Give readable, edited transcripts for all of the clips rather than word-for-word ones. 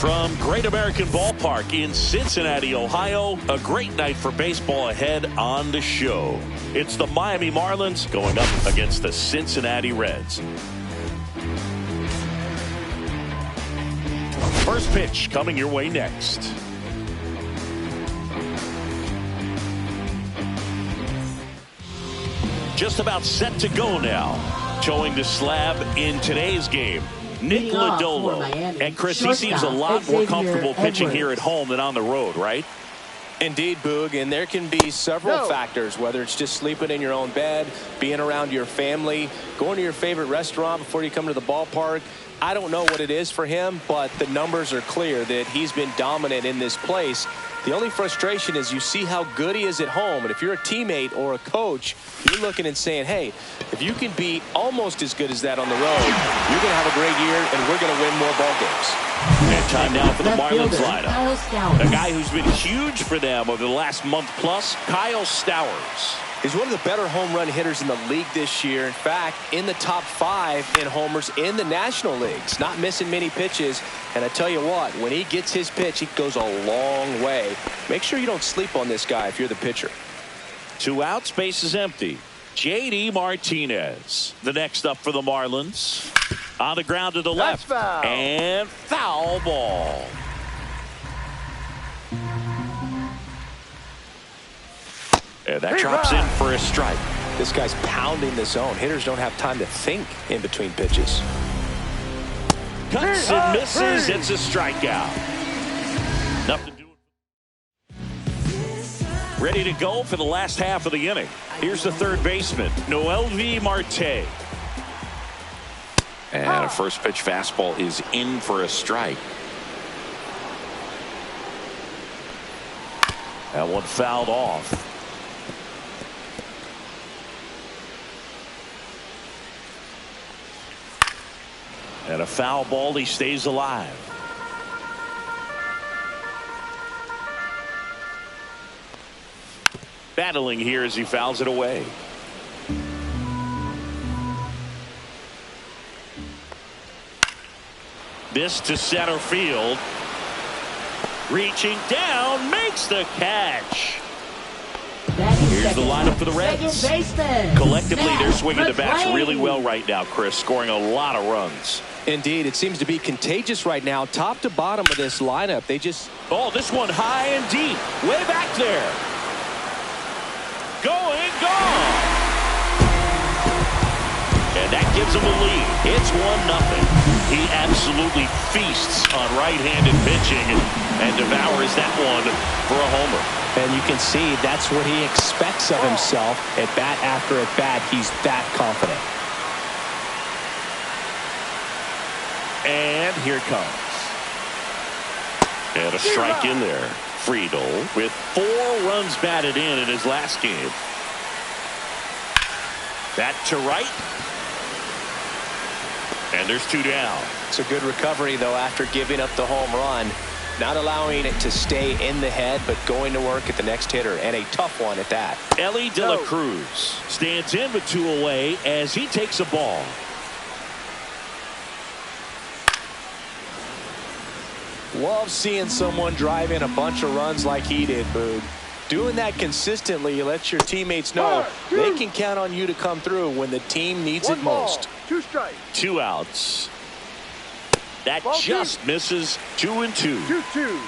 From Great American Ballpark in Cincinnati, Ohio, a great night for baseball ahead on the show. It's the Miami Marlins going up against the Cincinnati Reds. First pitch coming your way next. Just about set to go now. Showing the slab in today's game, Nick Lodolo. And Chris, he seems a lot more comfortable pitching here at home than on the road, right? Indeed, Boog, and there can be several factors, whether it's just sleeping in your own bed, being around your family, going to your favorite restaurant before you come to the ballpark. I don't know what it is for him, but the numbers are clear that he's been dominant in this place. The only frustration is you see how good he is at home, and if you're a teammate or a coach, you're looking and saying, hey, if you can be almost as good as that on the road, you're going to have a great year, and we're going to win more ball games. And time now for the Marlins lineup. A guy who's been huge for them over the last month plus, Kyle Stowers. He's one of the better home run hitters in the league this year. In fact, in the top 5 in homers in the National Leagues. Not missing many pitches. And I tell you what, when he gets his pitch, he goes a long way. Make sure you don't sleep on this guy if you're the pitcher. 2 outs, base is empty. J.D. Martinez, the next up for the Marlins. On the ground to the left. Foul. And foul ball. And that drops in for a strike. This guy's pounding the zone. Hitters don't have time to think in between pitches. Cuts and misses. It's a strikeout. Nothing to do. Ready to go for the last half of the inning. Here's the third baseman, Noelvi Marte. And a first pitch fastball is in for a strike. That one fouled off. And a foul ball, he stays alive. Battling here as he fouls it away. This to center field. Reaching down, makes the catch. Here's the lineup for the Reds. Collectively, they're swinging the bats really well right now, Chris, scoring a lot of runs. Indeed, it seems to be contagious right now. Top to bottom of this lineup, they just... Oh, this one high and deep. Way back there. Going, gone. And that gives them a lead. It's 1-0. He absolutely feasts on right-handed pitching and devours that one for a homer. And you can see that's what he expects of himself. At bat after at bat, he's that confident. And here comes. And a strike in there. Friedel with 4 runs batted in his last game. That to right. And there's 2 down. It's a good recovery, though, after giving up the home run. Not allowing it to stay in the head, but going to work at the next hitter, and a tough one at that. Ellie De La Cruz stands in with 2 away as he takes a ball. Love seeing someone drive in a bunch of runs like he did, Boog. Doing that consistently lets your teammates know they can count on you to come through when the team needs it most. 2 strikes. 2 outs. That just misses. 2-2. 2-2.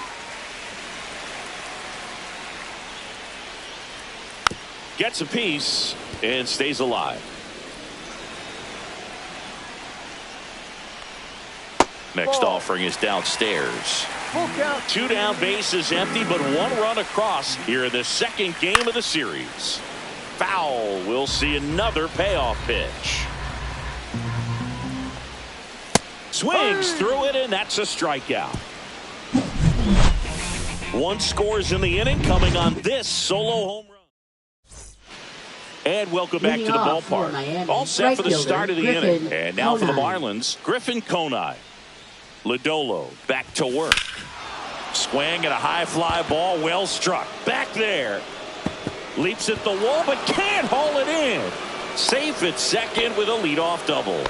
Gets a piece and stays alive. Next offering is downstairs. 2 down, bases empty, but 1 run across here in the second game of the series. Foul. We'll see another payoff pitch. Swings through it, and that's a strikeout. 1 scores in the inning, coming on this solo home run. And welcome back to the ballpark. All set for the start of the inning. And now for the Marlins, Griffin Conine. Lodolo back to work. Swing at a high fly ball, well struck. Back there. Leaps at the wall, but can't haul it in. Safe at second with a leadoff double.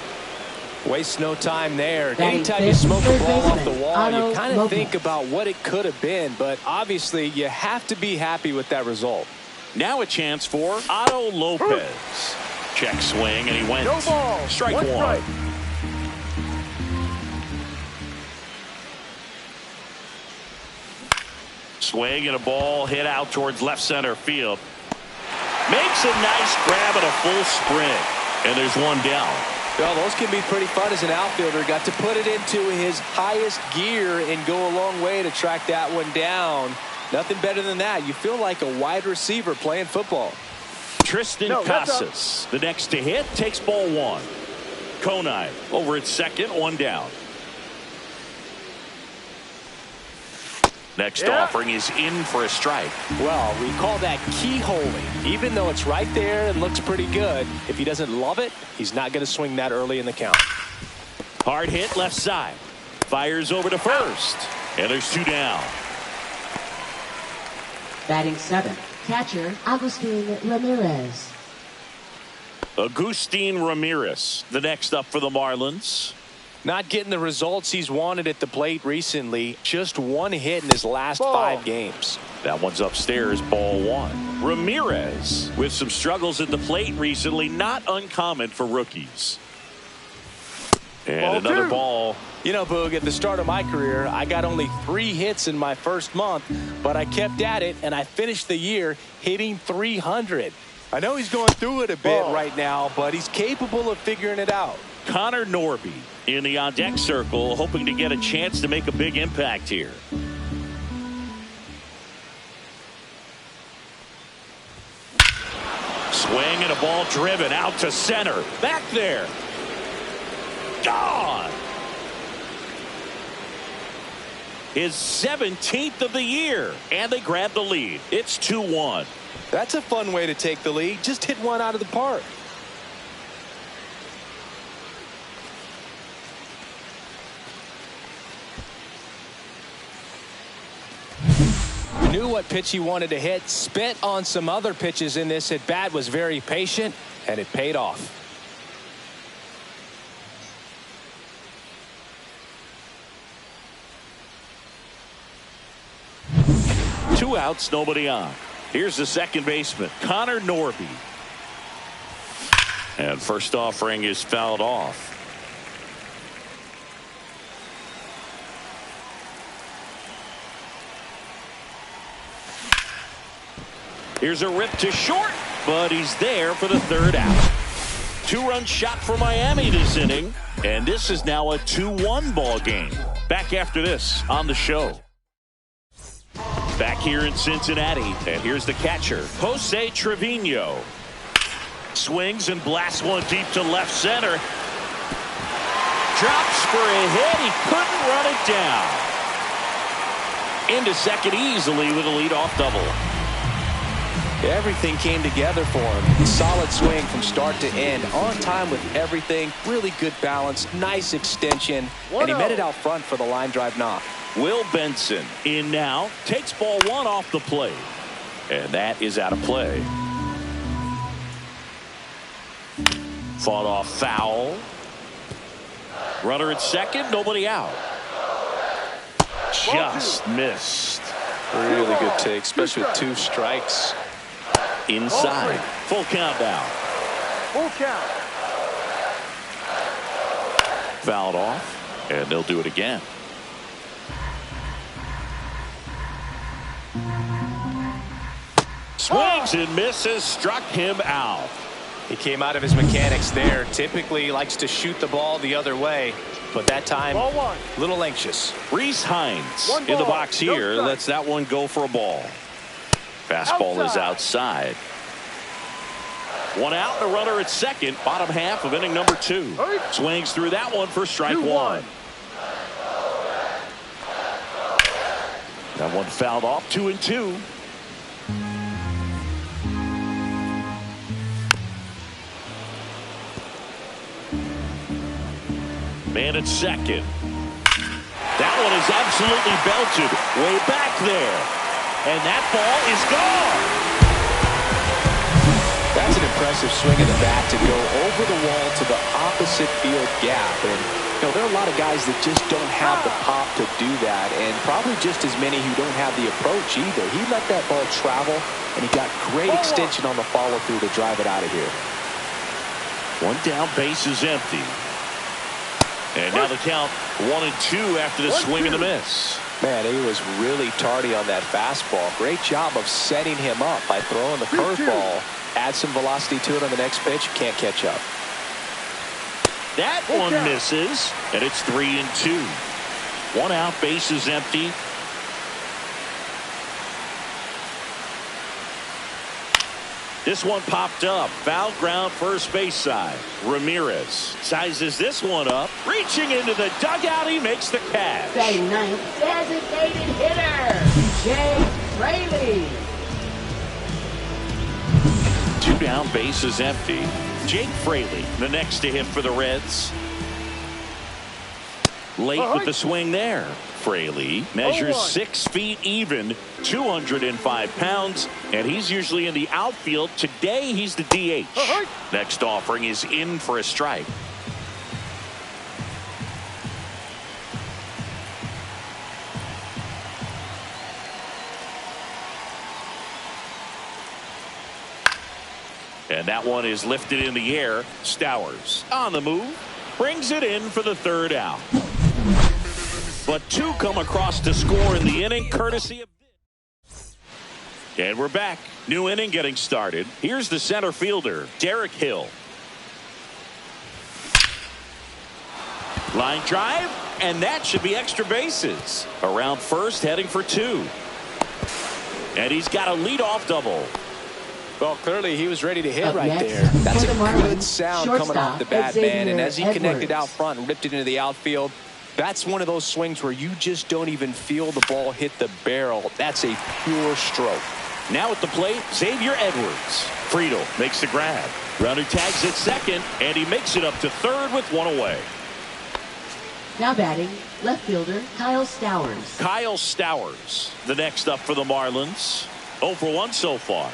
Waste no time there. Anytime you smoke the ball off the wall, you kind of think about what it could have been, but obviously you have to be happy with that result. Now a chance for Otto Lopez. Check swing, and he went. No ball. Strike one. Swing and a ball hit out towards left center field. Makes a nice grab and a full sprint. And there's one down. Well, those can be pretty fun as an outfielder. Got to put it into his highest gear and go a long way to track that one down. Nothing better than that. You feel like a wide receiver playing football. Tristan Casas, the next to hit, takes ball one. Konai over at second, one down. Next offering is in for a strike. Well, we call that keyholing. Even though it's right there and looks pretty good, if he doesn't love it, he's not going to swing that early in the count. Hard hit left side. Fires over to first. And there's two down. Batting seventh, catcher Agustin Ramirez. Agustin Ramirez, the next up for the Marlins. Not getting the results he's wanted at the plate recently. Just one hit in his last 5 games. That one's upstairs, ball one. Ramirez with some struggles at the plate recently, not uncommon for rookies. And Ball another two. ball. You know, Boog, at the start of my career, I got only 3 hits in my first month, but I kept at it, and I finished the year hitting 300. I know he's going through it a bit right now, but he's capable of figuring it out. Connor Norby in the on-deck circle, hoping to get a chance to make a big impact here. Swing and a ball driven out to center. Back there. Gone. His 17th of the year, and they grab the lead. It's 2-1. That's a fun way to take the lead. Just hit one out of the park. Knew what pitch he wanted to hit, spit on some other pitches in this at bat, was very patient, and it paid off. Two outs, nobody on. Here's the second baseman, Connor Norby. And first offering is fouled off. Here's a rip to short, but he's there for the third out. 2-run shot for Miami this inning, and this is now a 2-1 ball game. Back after this on the show. Back here in Cincinnati, and here's the catcher, Jose Trevino. Swings and blasts one deep to left center. Drops for a hit. He couldn't run it down. Into second easily with a leadoff double. Everything came together for him. Solid swing from start to end. On time with everything. Really good balance. Nice extension. And he met it out front for the line drive knock. Will Benson in now. Takes ball one off the plate. And that is out of play. Fought off foul. Runner at second. Nobody out. Just missed. Really good take, especially with 2 strikes. Inside. Full count now. Full count. Fouled off, and they'll do it again. Swings and misses, struck him out. He came out of his mechanics there. Typically likes to shoot the ball the other way, but that time a little anxious. Reese Hines in the box here lets that one go for a ball. Fastball is outside. 1 out and a runner at second. Bottom half of inning number 2. Swings through that one for strike 1. That one fouled off. 2-2. Man at second. That one is absolutely belted way back there. And that ball is gone. That's an impressive swing of the bat to go over the wall to the opposite field gap. And there are a lot of guys that just don't have the pop to do that, and probably just as many who don't have the approach either. He let that ball travel, and he got great extension on the follow-through to drive it out of here. One down, base is empty. And now the count 1-2 after the swing and the miss. Man, he was really tardy on that fastball. Great job of setting him up by throwing the curveball. Add some velocity to it on the next pitch. Can't catch up. That one misses, and it's 3-2. One out, base is empty. This one popped up. Foul ground, first base side. Ramirez sizes this one up. Reaching into the dugout, he makes the catch. Batting ninth, designated hitter, Jay Fraley. Two down, base is empty. Jake Fraley, the next to hit for the Reds. Late with the swing there. Fraley measures 6 feet even, 205 pounds, and he's usually in the outfield. Today he's the DH. Next offering is in for a strike. And that one is lifted in the air. Stowers on the move, brings it in for the third out. But two come across to score in the inning, courtesy of. And we're back. New inning getting started. Here's the center fielder, Derek Hill. Line drive, and that should be extra bases. Around first, heading for two. And he's got a leadoff double. Well, clearly he was ready to hit Up right next, there. That's a good sound coming off the bat, Xavier man. And as he connected Edwards. out front and ripped it into the outfield, that's one of those swings where you just don't even feel the ball hit the barrel. That's a pure stroke. Now at the plate, Xavier Edwards. Friedel makes the grab. Runner tags at second, and he makes it up to third with one away. Now batting, left fielder Kyle Stowers. Kyle Stowers, the next up for the Marlins. 0 for 1 so far.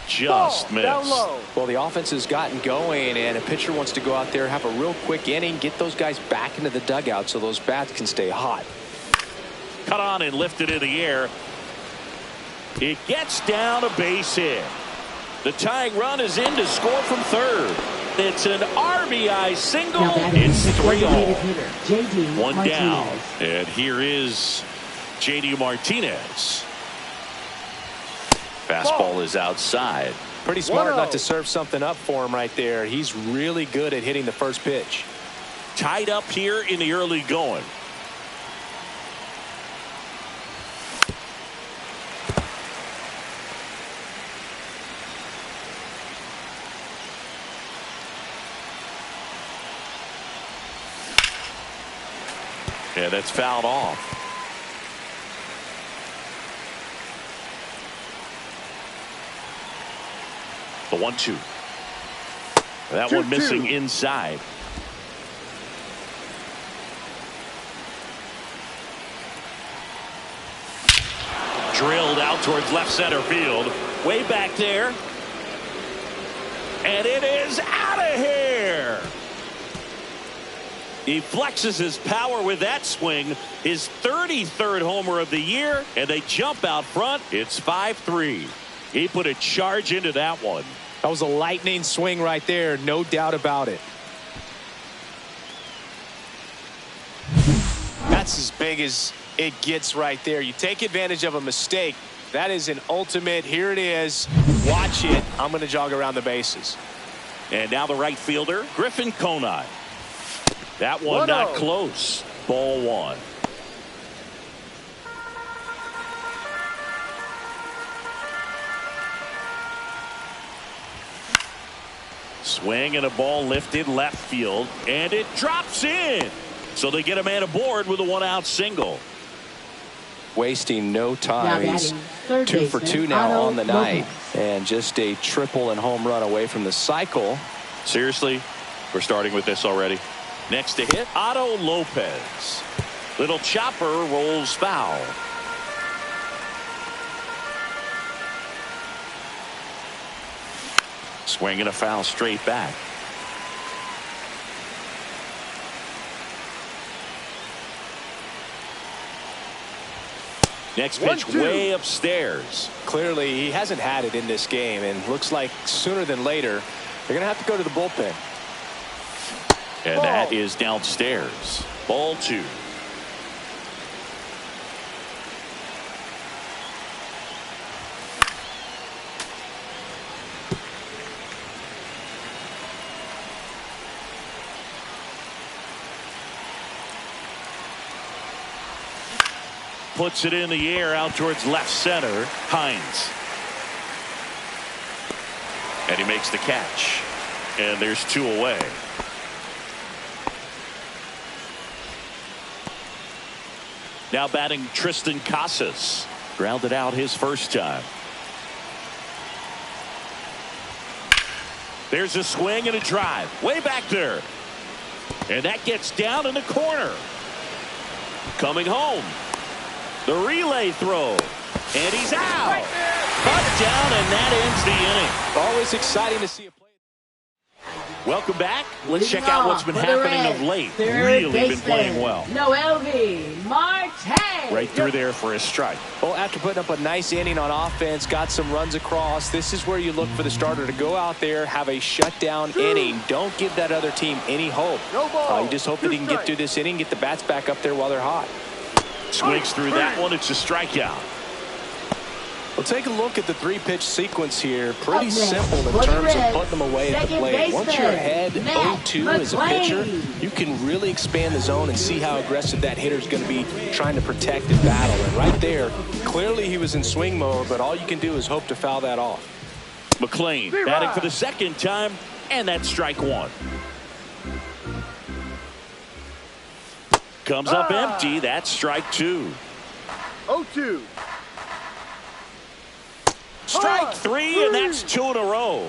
Just missed. Down low. Well, the offense has gotten going, and a pitcher wants to go out there, have a real quick inning, get those guys back into the dugout so those bats can stay hot. Cut on and lifted in the air. It gets down a base hit. The tying run is in to score from third. It's an RBI single. Now batting, It's 3-0. designated hitter J.D. One Martinez. down. And here is J.D. Martinez. Fastball is outside. Pretty smart 1-0. not to serve something up for him right there. He's really good at hitting the first pitch. Tied up here in the early going. Yeah, that's fouled off. The 1-2. That one missing inside. Drilled out towards left center field. Way back there. And it is out of here. He flexes his power with that swing. His 33rd homer of the year. And they jump out front. It's 5-3. He put a charge into that one. That was a lightning swing right there, no doubt about it. That's as big as it gets right there. You take advantage of a mistake. That is an ultimate. Here it is. Watch it. I'm going to jog around the bases. And now the right fielder, Griffin Conine. That one not close. Ball one. Swing and a ball lifted left field, and it drops in. So they get a man aboard with a one-out single. Wasting no time. He's 2 for 2 now on the night, and just a triple and home run away from the cycle. Seriously, we're starting with this already. Next to hit, Otto Lopez. Little chopper rolls foul. Swing and a foul straight back. Next pitch way upstairs. Clearly, he hasn't had it in this game, and looks like sooner than later, they're going to have to go to the bullpen. And that is downstairs. Ball 2. Puts it in the air out towards left center. Hines. And he makes the catch. And there's 2 away. Now batting Tristan Casas. Grounded out his first time. There's a swing and a drive. Way back there. And that gets down in the corner. Coming home. The relay throw. And he's out. Cut down, and that ends the inning. Always exciting to see a play. Welcome back. Let's check out what's been happening of late. Really been playing well. Noelvi Marte. Right through there for a strike. Well, after putting up a nice inning on offense, got some runs across, this is where you look for the starter to go out there, have a shutdown inning. Don't give that other team any hope. You just hope that he can get through this inning, get the bats back up there while they're hot. Swings through that one. It's a strikeout. Well, take a look at the 3-pitch sequence here. Pretty simple in terms of putting them away at the plate. Once you're ahead 0-2 as a pitcher, you can really expand the zone and see how aggressive that hitter is going to be trying to protect and battle. And right there, clearly he was in swing mode, but all you can do is hope to foul that off. McLean batting for the second time, and that's strike 1. Comes up empty. That's strike 2. 0-2. Strike 3, and that's 2 in a row.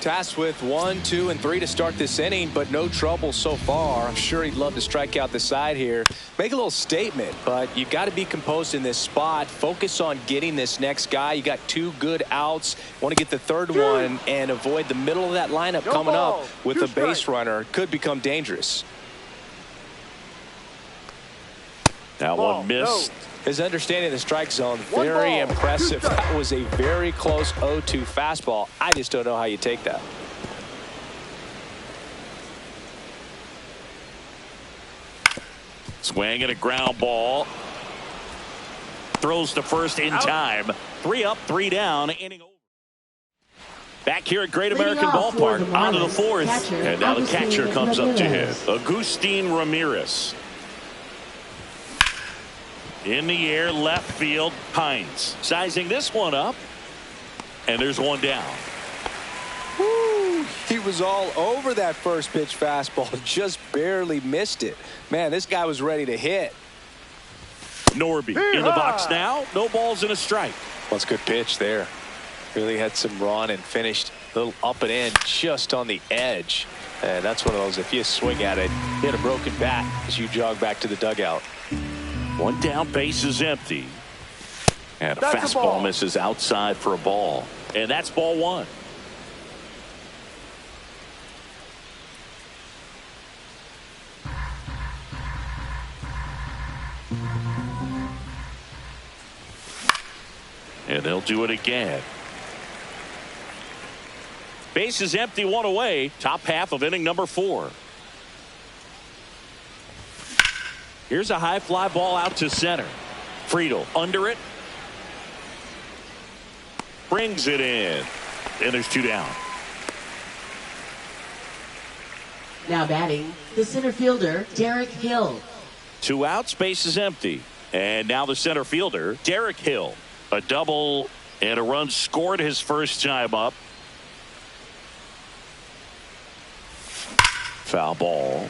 Tasked with 1, 2, and 3 to start this inning, but no trouble so far. I'm sure he'd love to strike out the side here. Make a little statement, but you've got to be composed in this spot. Focus on getting this next guy. You got 2 good outs. Want to get the third one and avoid the middle of that lineup coming up with a base runner. Could become dangerous. That one missed. His understanding of the strike zone, very impressive. That was a very close 0-2 fastball. I just don't know how you take that. Swing and a ground ball. Throws to first in time. 3 up, 3 down. Inning over. Back here at Great American Ballpark. On to the 4th. And now the catcher comes up to hit. Agustin Ramirez. In the air, left field, Hines. Sizing this one up. And there's one down. Woo, he was all over that first pitch fastball. Just barely missed it. Man, this guy was ready to hit. Norby in the box now. No balls and a strike. Well, it's a good pitch there. Really had some run and finished a little up and in just on the edge. And that's one of those, if you swing at it, hit a broken bat as you jog back to the dugout. One down, base is empty. And a fastball misses outside for a ball. And that's ball 1. And they'll do it again. Base is empty, 1 away. Top half of inning number 4. Here's a high fly ball out to center. Friedel under it. Brings it in. And there's 2 down. Now batting, the center fielder, Derek Hill. 2 outs, base is empty. And now the center fielder, Derek Hill. A double and a run scored his first time up. Foul ball.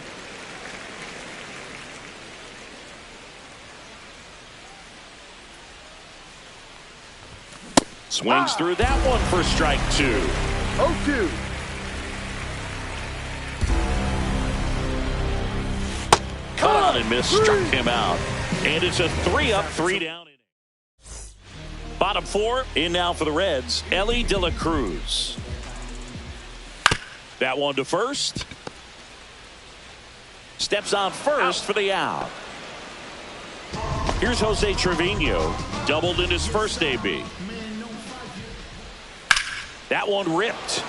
Swings through that one for strike 2. 0-2. Cut on and missed, struck him out. And it's a 3 up, 3 down inning. Bottom 4 in now for the Reds, Ellie De La Cruz. That one to first. Steps on first for the out. Here's Jose Trevino. Doubled in his first AB. That one ripped.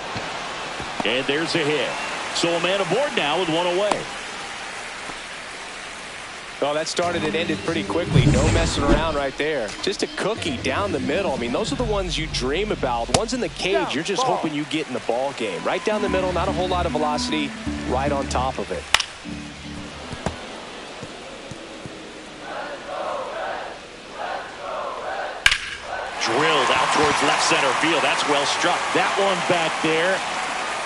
And there's a hit. So a man aboard now with one away. Well, that started and ended pretty quickly. No messing around right there. Just a cookie down the middle. I mean, those are the ones you dream about. The ones in the cage, you're just hoping you get in the ball game. Right down the middle, not a whole lot of velocity, right on top of it. Drilled out towards left center field. That's well struck. That one back there.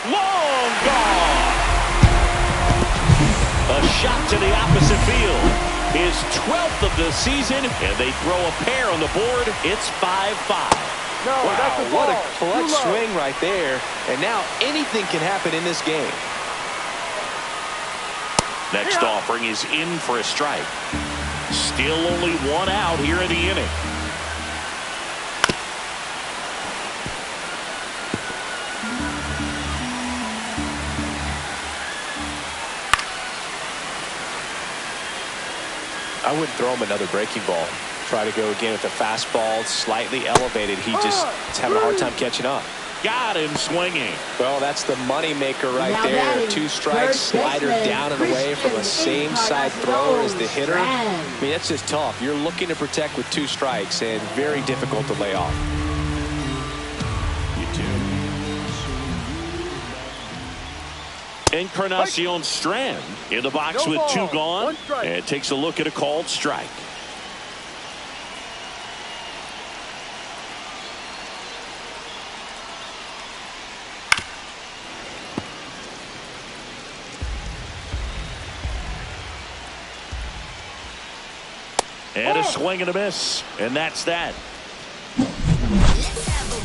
Long gone. A shot to the opposite field. His 12th of the season, and they throw a pair on the board. It's 5-5. No, wow, that's a what a ball. clutch swing right there. And now anything can happen in this game. Next offering is in for a strike. Still only one out here in the inning. I wouldn't throw him another breaking ball. Try to go again with the fastball slightly elevated. He just is having a hard time catching up. Got him swinging. Well, that's the money maker right Now there. batting, 2 strikes, slider down and away from a same side thrower as the hitter. I mean, that's just tough. You're looking to protect with 2 strikes and very difficult to lay off. Encarnacion Strand in the box with 2 gone, and takes a look at a called strike. And a swing and a miss, and that's that.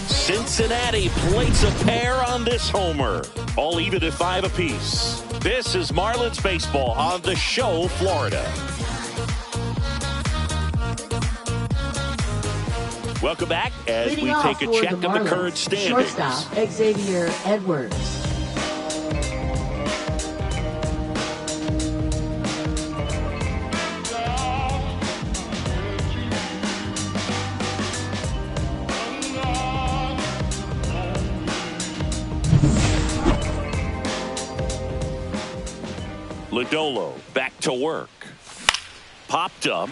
Cincinnati plates a pair on this homer. All even at 5 apiece. This is Marlins baseball on the show, Florida. Welcome back as we take a check of the current standings. Shortstop Xavier Edwards. Lodolo back to work. Popped up.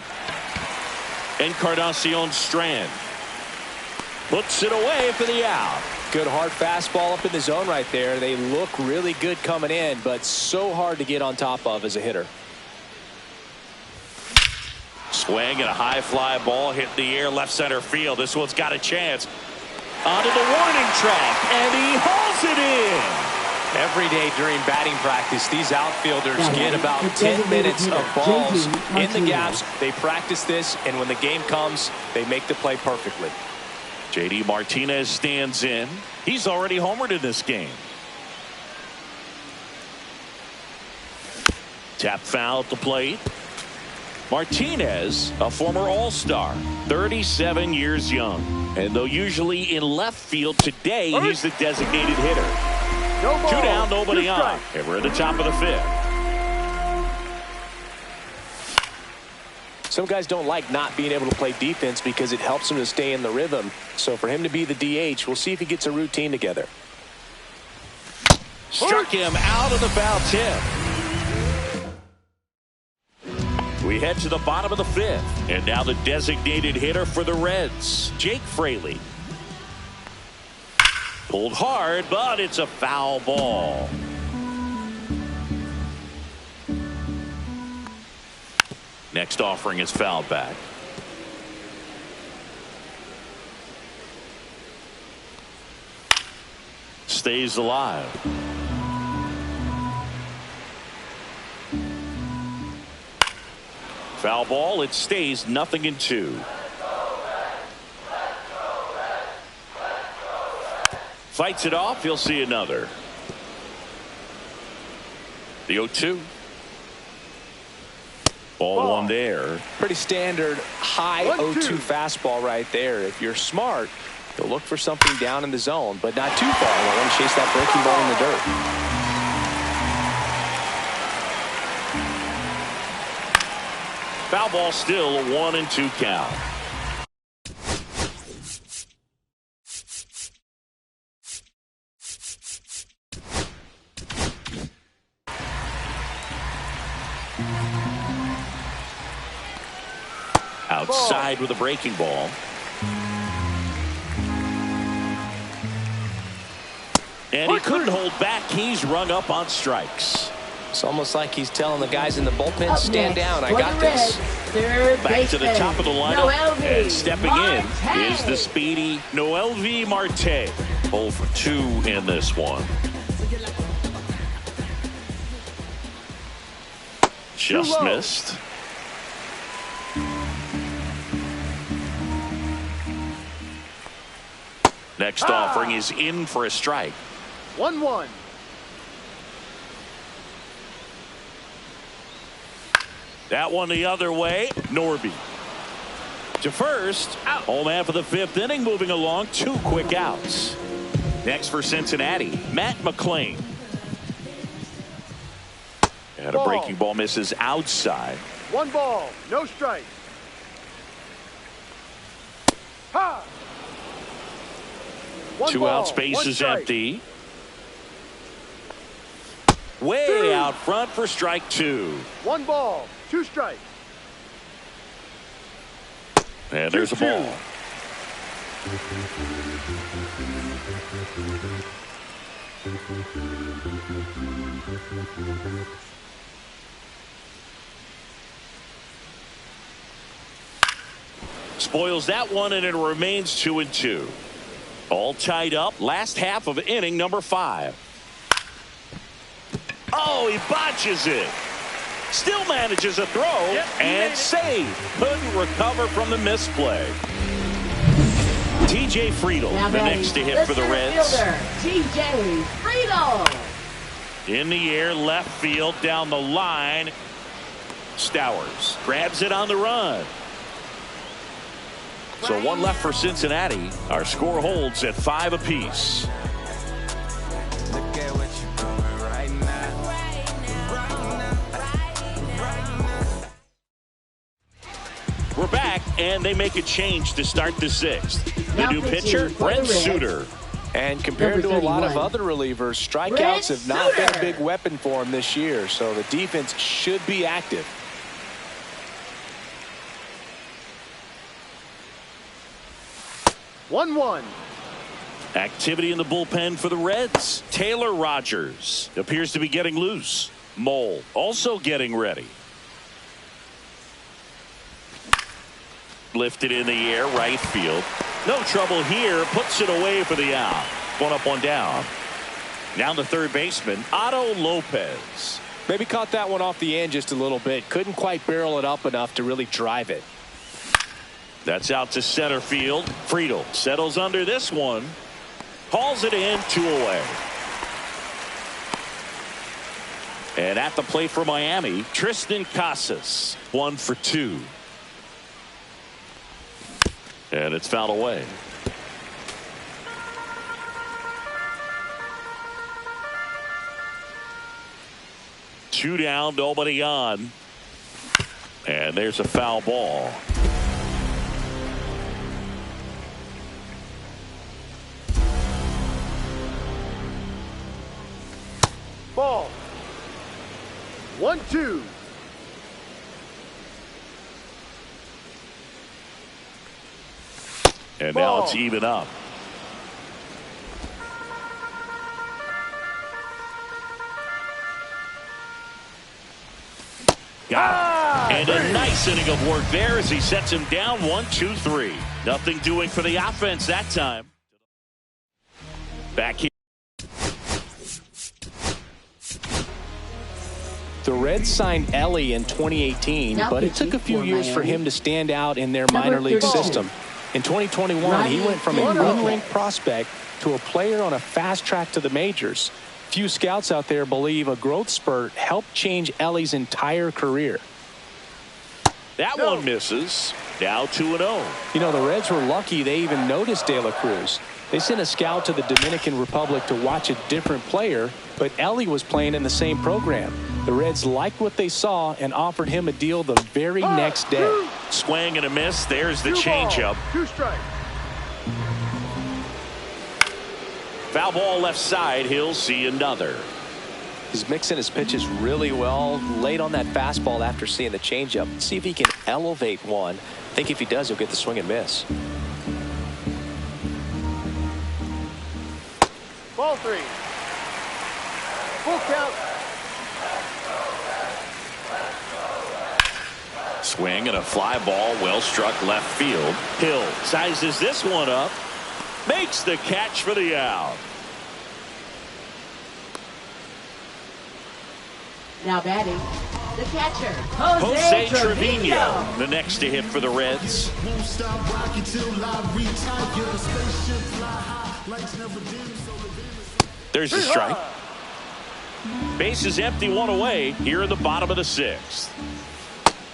Encarnacion Strand puts it away for the out. Good hard fastball up in the zone right there. They look really good coming in, but so hard to get on top of as a hitter. Swing and a high fly ball hit the air left center field. This one's got a chance. Onto the warning track, and he hauls it in. Every day during batting practice, these outfielders get about 10 minutes of balls in the gaps. They practice this, and when the game comes, they make the play perfectly. JD Martinez stands in. He's already homered in this game. Tap foul at the plate. Martinez, a former All-Star, 37 years young. And though usually in left field, today he's the designated hitter. 2 down, nobody on. And we're at the top of the 5th. Some guys don't like not being able to play defense because it helps them to stay in the rhythm. So for him to be the DH, we'll see if he gets a routine together. Struck him out of the foul tip. We head to the bottom of the 5th. And now the designated hitter for the Reds, Jake Fraley. Pulled hard, but it's a foul ball. Next offering is fouled back. Stays alive. Foul ball. It stays 0-2. Fights it off. He'll see another. The 0-2. Ball 1 there. Pretty standard high 0-2 fastball right there. If you're smart, you'll look for something down in the zone, but not too far. I want to chase that breaking ball in the dirt. Foul ball, still a 1-2 count. Outside with a breaking ball. And he couldn't hold back. He's rung up on strikes. It's almost like he's telling the guys in the bullpen, stand down, I got this. Back to the top of the lineup, and stepping in is the speedy Noelvi Marte. 0 for 2 in this one. Just missed. Next offering is in for a strike. 1-1. That one the other way. Norby to first. Out. Home half of the 5th inning, moving along. 2 quick outs. Next for Cincinnati, Matt McClain. And a breaking ball misses outside. 1 ball, no strike. Ha! 2 out, space is empty. Way out front for strike 2. 1 ball, 2 strikes. And there's a ball. Spoils that one, and it remains 2-2. All tied up. Last half of inning number 5. Oh, he botches it. Still manages a throw and save. Couldn't recover from the misplay. TJ Friedel, the next to hit for the Reds. TJ Friedel. In the air, left field, down the line. Stowers grabs it on the run. So 1 left for Cincinnati. Our score holds at 5 apiece. We're back, and they make a change to start the 6th. The new pitcher, Brent Suter. And compared to a lot of other relievers, strikeouts have not been a big weapon for him this year, so the defense should be active. One. Activity in the bullpen for the Reds. Taylor Rogers appears to be getting loose. Mole also getting ready. Lifted in the air, right field. No trouble here. Puts it away for the out. 1 up, 1 down. Down to third baseman, Otto Lopez. Maybe caught that one off the end just a little bit. Couldn't quite barrel it up enough to really drive it. That's out to center field. Friedel settles under this one. Calls it in, 2 away. And at the plate for Miami, Tristan Casas, 1 for 2. And it's fouled away. Two down, nobody on. And there's a foul ball. Ball. 1-2. And now it's even up. Got it. And a nice inning of work there as he sets him down 1-2-3. Nothing doing for the offense that time. Back here. The Reds signed Ellie in 2018, but it took a few years for him to stand out in their minor league system. In 2021, he went from a unranked prospect to a player on a fast track to the majors. Few scouts out there believe a growth spurt helped change Ellie's entire career. That one misses. Now 2-0. You know, the Reds were lucky they even noticed De La Cruz. They sent a scout to the Dominican Republic to watch a different player, but Ellie was playing in the same program. The Reds liked what they saw and offered him a deal the very next day. Swing and a miss. There's the 2 changeup. balls, 2 strikes. Foul ball left side. He'll see another. He's mixing his pitches really well. Late on that fastball after seeing the changeup. See if he can elevate one. I think if he does, he'll get the swing and miss. Ball 3. Full count. Swing and a fly ball, well struck left field. Hill sizes this one up, makes the catch for the out. Now batting, the catcher, Jose Trevino, the next to hit for the Reds. There's the strike. Base is empty, 1 away here in the bottom of the 6th.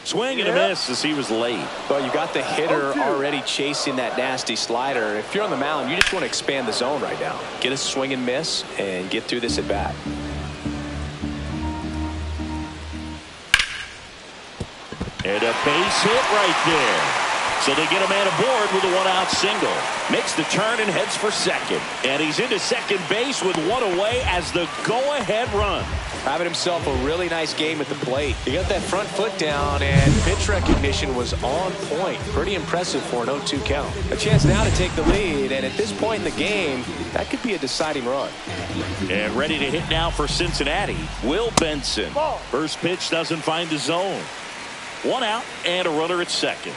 Swing and a miss as he was late. Well, you got the hitter already chasing that nasty slider. If you're on the mound, you just want to expand the zone right now. Get a swing and miss and get through this at bat. And a base hit right there. So they get a man aboard with a 1-out single. Makes the turn and heads for second. And he's into second base with 1 away as the go-ahead run. Having himself a really nice game at the plate. He got that front foot down, and pitch recognition was on point. Pretty impressive for an 0-2 count. A chance now to take the lead, and at this point in the game, that could be a deciding run. And ready to hit now for Cincinnati, Will Benson. First pitch doesn't find the zone. 1 out and a runner at second.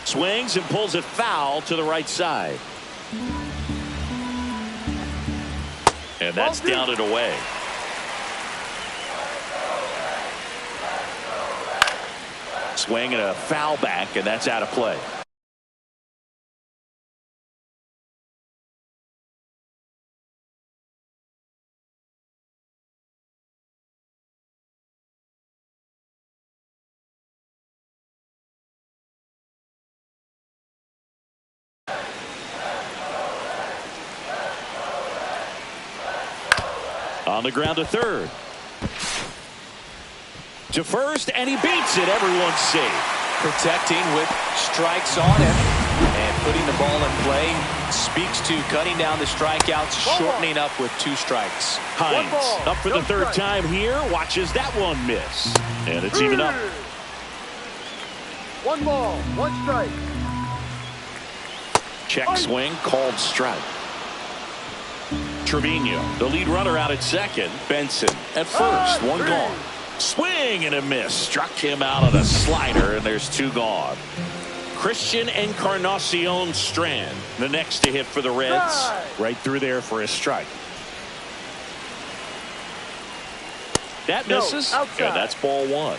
Swings and pulls it foul to the right side. And that's down and away. Swing and a foul back, and that's out of play. On the ground to third. To first, and he beats it. Everyone's safe. Protecting with strikes on him and putting the ball in play. Speaks to cutting down the strikeouts, shortening up with 2 strikes. Hines up for the third time here. Watches that one miss. And it's even up. 1 ball, 1 strike. Check swing, called strike. Trevino, the lead runner out at second. Benson at first, 1 gone. Swing and a miss. Struck him out of the slider, and there's 2 gone. Christian Encarnacion Strand, the next to hit for the Reds. Right through there for a strike. That misses. Yeah, that's ball 1.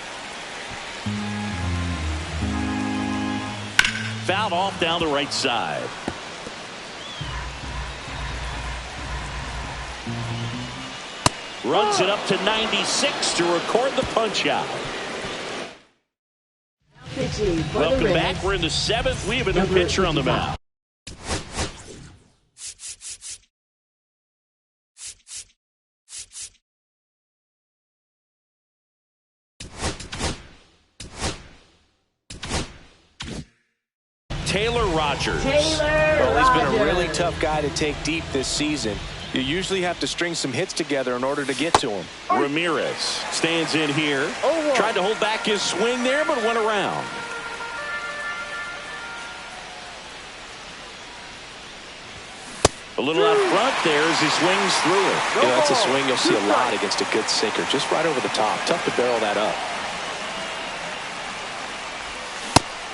Fouled off down the right side. Runs it up to 96 to record the punch out. Welcome back. We're in the 7th. We have a new pitcher on the mound. Taylor Rogers. Well, he's been a really tough guy to take deep this season. You usually have to string some hits together in order to get to him. Ramirez stands in here. Tried to hold back his swing there, but went around. A little out front there as he swings through it. You know, that's a swing you'll see a lot against a good sinker. Just right over the top. Tough to barrel that up.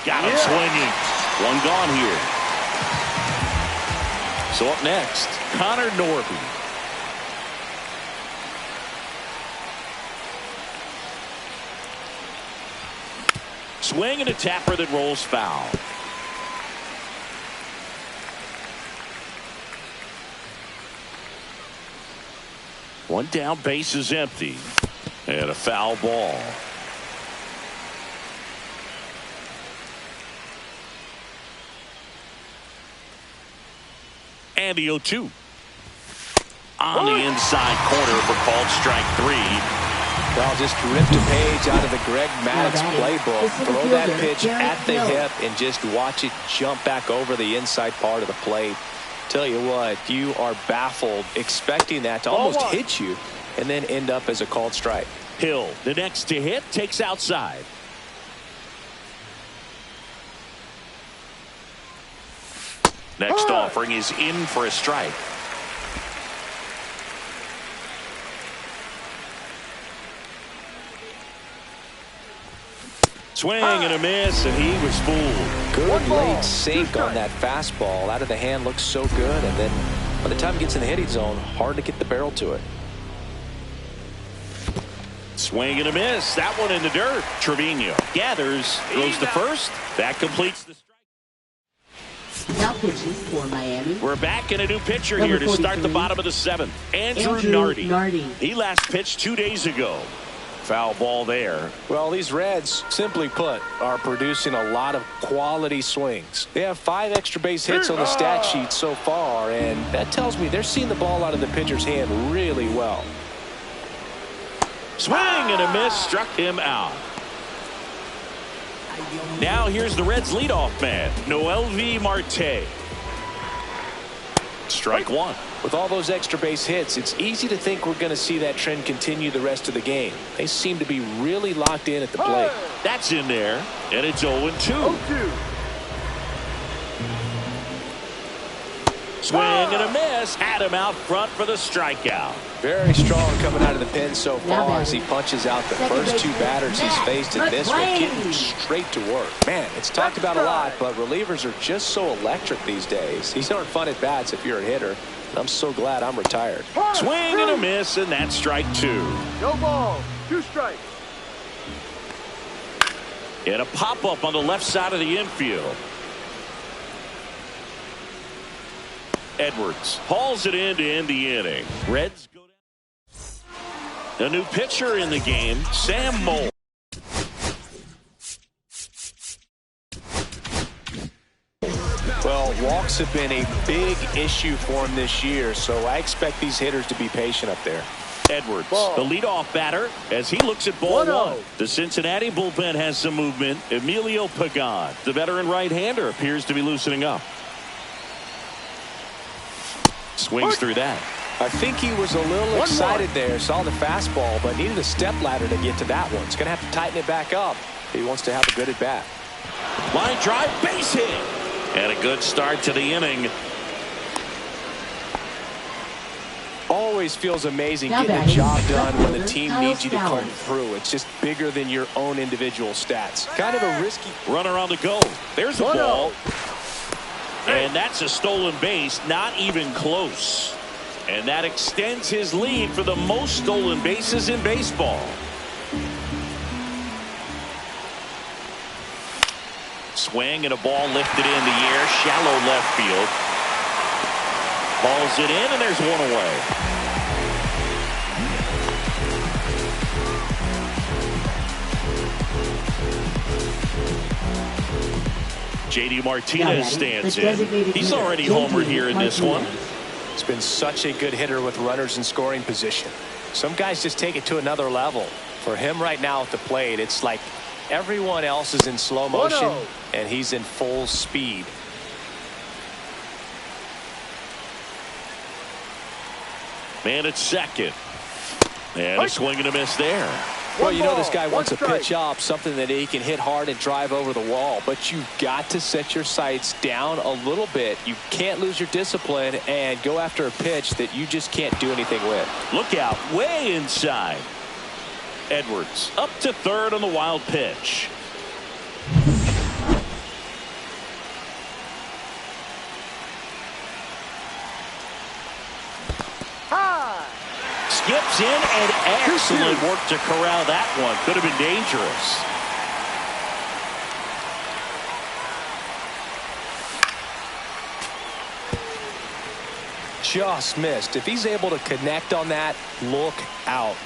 Got him swinging. 1 gone here. So up next, Connor Norby. Swing and a tapper that rolls foul. One down, base is empty. And a foul ball. And the 0-2. on the inside corner for called strike 3. Well, just ripped a page out of the Greg Maddux playbook. Throw that pitch at the hip and just watch it jump back over the inside part of the plate. Tell you what, you are baffled expecting that to almost hit you and then end up as a called strike. Hill, the next to hit, takes outside. Next offering is in for a strike. Swing and a miss, and he was fooled. Good late sink on that fastball. Out of the hand looks so good, and then by the time it gets in the hitting zone, hard to get the barrel to it. Swing and a miss. That one in the dirt. Trevino gathers, throws to first. That completes the strike. Now pitching for Miami. We're back in a new pitcher here to start the bottom of the 7th. Andrew Nardi. He last pitched 2 days ago. Foul ball there. Well, these Reds, simply put, are producing a lot of quality swings. They have 5 extra base hits on the stat sheet so far, and that tells me they're seeing the ball out of the pitcher's hand really well. Swing and a miss, struck him out. Now here's the Reds leadoff man, Noelvi Marte. Strike 1. With all those extra base hits, it's easy to think we're going to see that trend continue the rest of the game. They seem to be really locked in at the plate. That's in there, and it's 0-2. Swing and a miss. Had him out front for the strikeout. Very strong coming out of the pen so far as he punches out the first 2 batters he's faced in this one, getting straight to work. Man, it's talked about a lot, but relievers are just so electric these days. These aren't fun at bats if you're a hitter. I'm so glad I'm retired. Swing and a miss, and that's strike 2. No ball, 2 strikes. And a pop-up on the left side of the infield. Edwards hauls it in to end the inning. Reds go down. A new pitcher in the game, Sam Moll. Well, walks have been a big issue for him this year, so I expect these hitters to be patient up there. Edwards, the leadoff batter, as he looks at ball 1. The Cincinnati bullpen has some movement. Emilio Pagan, the veteran right-hander, appears to be loosening up. Swings through that. I think he was a little excited there, saw the fastball, but needed a step ladder to get to that one. He's going to have to tighten it back up if he wants to have a good at-bat. Line drive, base hit. And a good start to the inning. Always feels amazing getting the job done when the team needs you to come through. It's just bigger than your own individual stats. Kind of a risky runner on the go. There's the ball. And that's a stolen base, not even close. And that extends his lead for the most stolen bases in baseball. Swing and a ball lifted in the air, shallow left field. Balls it in, and there's one away. JD Martinez stands in. He's already homered here in this one. He's been such a good hitter with runners in scoring position. Some guys just take it to another level. For him right now at the plate, it's like everyone else is in slow motion and he's in full speed. Man at second. And a swing and a miss there. Well, you know this guy wants a pitch up, something that he can hit hard and drive over the wall. But you've got to set your sights down a little bit. You can't lose your discipline and go after a pitch that you just can't do anything with. Look out, way inside. Edwards up to third on the wild pitch. Skips in, and excellent work to corral that one. Could have been dangerous. Just missed. If he's able to connect on that, look out.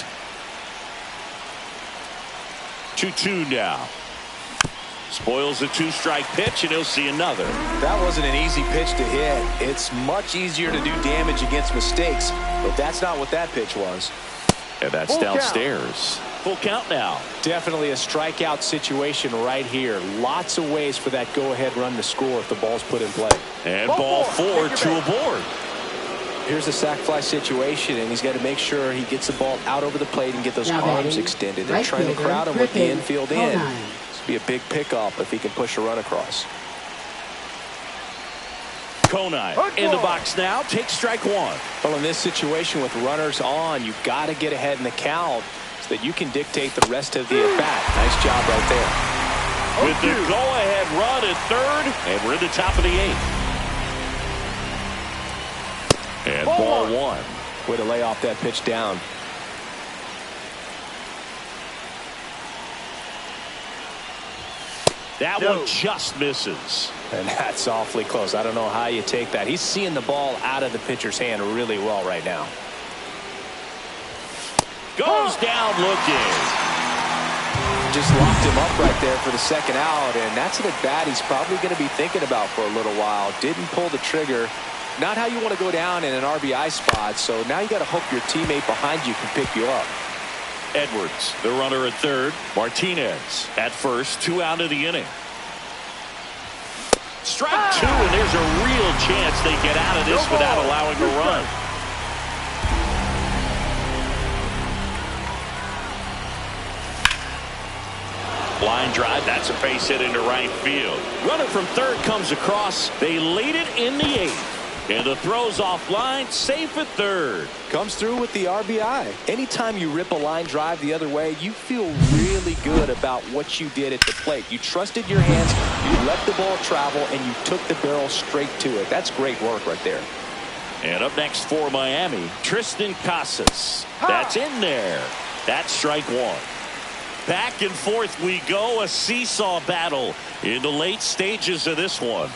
2-2 now. Spoils a 2-strike pitch, and he'll see another. That wasn't an easy pitch to hit. It's much easier to do damage against mistakes, but that's not what that pitch was. And that's downstairs. Full count now. Definitely a strikeout situation right here. Lots of ways for that go-ahead run to score if the ball's put in play. And ball 4, 2 aboard. Here's a sac fly situation, and he's got to make sure he gets the ball out over the plate and get those arms extended. They're trying to crowd him with the infield in. This will be a big pickup if he can push a run across. Konai in the box now. Takes strike 1. Well, in this situation with runners on, you've got to get ahead in the count so that you can dictate the rest of the at-bat. Nice job right there. With the go-ahead run at third, and we're in the top of the 8th. And ball 1. Way to lay off that pitch down. That one just misses. And that's awfully close. I don't know how you take that. He's seeing the ball out of the pitcher's hand really well right now. Goes down looking. Just locked him up right there for the second out, and that's an at-bat he's probably going to be thinking about for a little while. Didn't pull the trigger. Not how you want to go down in an RBI spot, so now you got to hope your teammate behind you can pick you up. Edwards, the runner at third. Martinez at first. 2 out of the inning. Strike 2, and there's a real chance they get out of this without allowing a run. Line drive, that's a base hit into right field. Runner from third comes across. They lead it in the 8th. And the throw's offline, safe at third. Comes through with the RBI. Anytime you rip a line drive the other way, you feel really good about what you did at the plate. You trusted your hands, you let the ball travel, and you took the barrel straight to it. That's great work right there. And up next for Miami, Tristan Casas. That's in there. That's strike 1. Back and forth we go, a seesaw battle in the late stages of this one.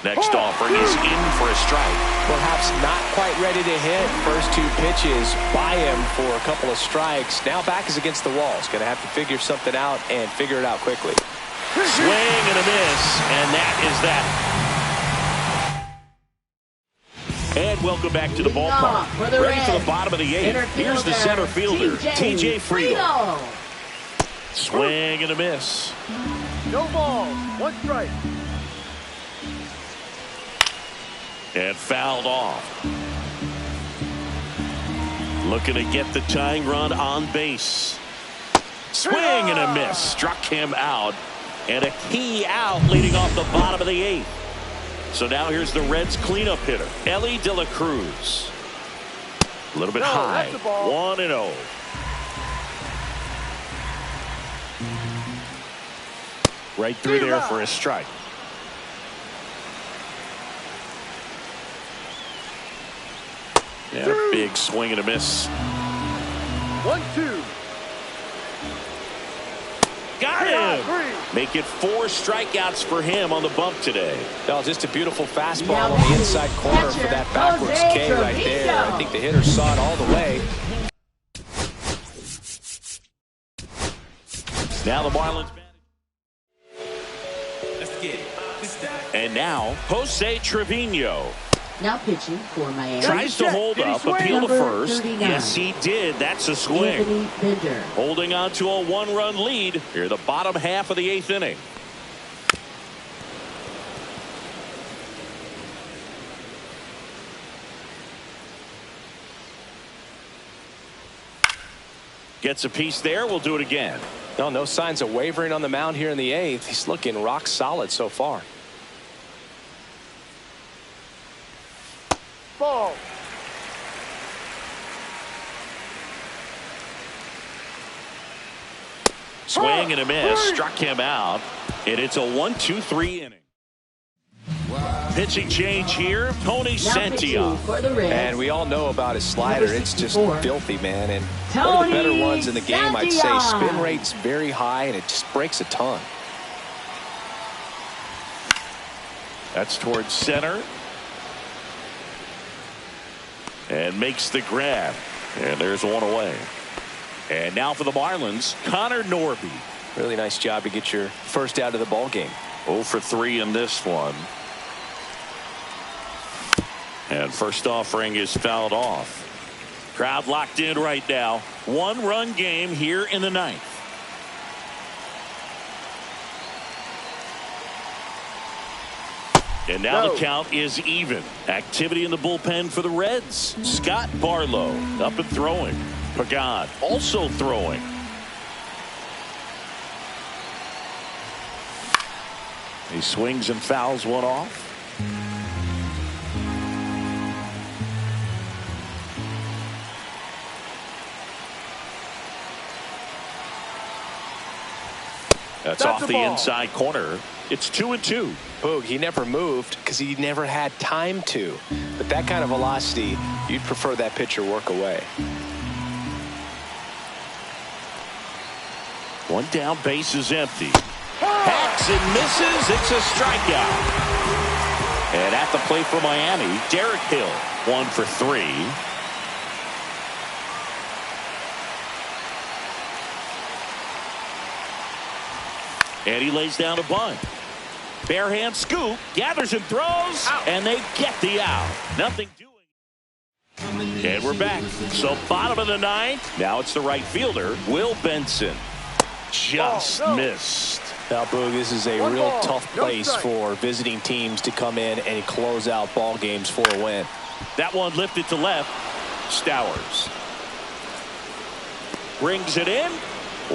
Next offering is in for a strike. Perhaps not quite ready to hit. First 2 pitches by him for a couple of strikes. Now back is against the wall. He's going to have to figure something out and figure it out quickly. Swing and a miss, and that is that. And welcome back to the ballpark. Ready for the bottom of the 8th. Here's the center fielder, TJ Friedl. Swing and a miss. No ball. 1 strike. And fouled off. Looking to get the tying run on base. Swing and a miss. Struck him out. And a key out leading off the bottom of the 8th. So now here's the Reds cleanup hitter, Ellie De La Cruz. A little bit high. 1-0. Right through there for a strike. Yeah, big swing and a miss. 1-2. Got him. Make it 4 strikeouts for him on the bump today. Well, just a beautiful fastball on the inside corner for that backwards K right there. I think the hitter saw it all the way. Now the Marlins. And now Jose Trevino. Now pitching for Miami. Tries to hold up, appeal to first. Yes, he did. That's a swing. Holding on to a 1-run lead here, the bottom half of the 8th inning. Gets a piece there. We'll do it again. No signs of wavering on the mound here in the 8th. He's looking rock solid so far. Ball. Swing and a miss. Struck him out. And it's a 1-2-3 inning. Pitching change here, Tony Santia. And we all know about his slider. It's just filthy, man. And one of the better ones in the game, I'd say. Spin rate's very high, and it just breaks a ton. That's towards center. And makes the grab. And there's one away. And now for the Marlins, Connor Norby. Really nice job to get your first out of the ball game. 0 for 3 in this one. And first offering is fouled off. Crowd locked in right now. 1-run game here in the 9th. And now the count is even. Activity in the bullpen for the Reds. Scott Barlow up and throwing. Pagan also throwing. He swings and fouls one off. That's off the inside corner. It's 2-2. Boog, he never moved because he never had time to. But that kind of velocity, you'd prefer that pitcher work away. One down, base is empty. Hacks and misses. It's a strikeout. And at the plate for Miami, Derek Hill, 1 for 3. And he lays down a bunt. Bare hand scoop, gathers and throws, and they get the out. Nothing doing. And we're back. So bottom of the 9th. Now it's the right fielder, Will Benson. Just missed. Now, Boog, this is a real tough place for visiting teams to come in and close out ball games for a win. That one lifted to left. Stowers brings it in.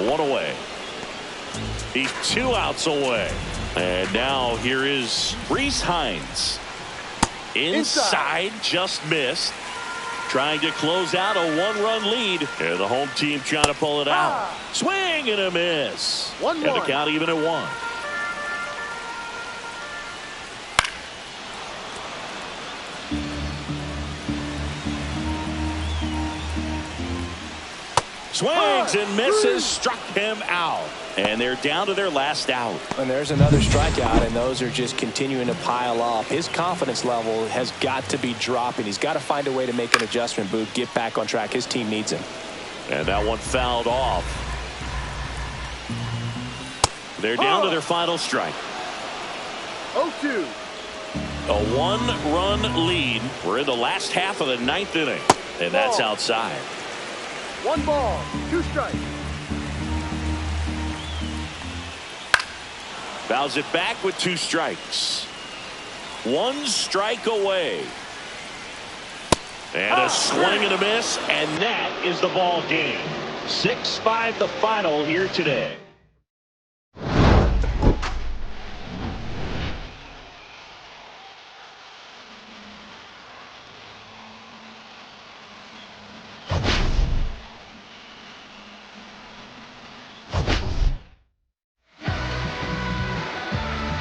1 away. He's 2 outs away. And now here is Reese Hines. Inside, just missed. Trying to close out a 1-run lead. And the home team trying to pull it out. Swing and a miss. 1-1. And the count even at 1. Swings and misses, struck him out. And they're down to their last out. And there's another strikeout, and those are just continuing to pile up. His confidence level has got to be dropping. He's got to find a way to make an adjustment, Boog, get back on track. His team needs him. And that one fouled off. They're down to their final strike. 0-2. A 1-run lead. We're in the last half of the 9th inning. And that's outside. 1 ball, 2 strikes. Fouls it back with 2 strikes. 1 strike away. And a swing and a miss, and that is the ball game. 6-5 the final here today.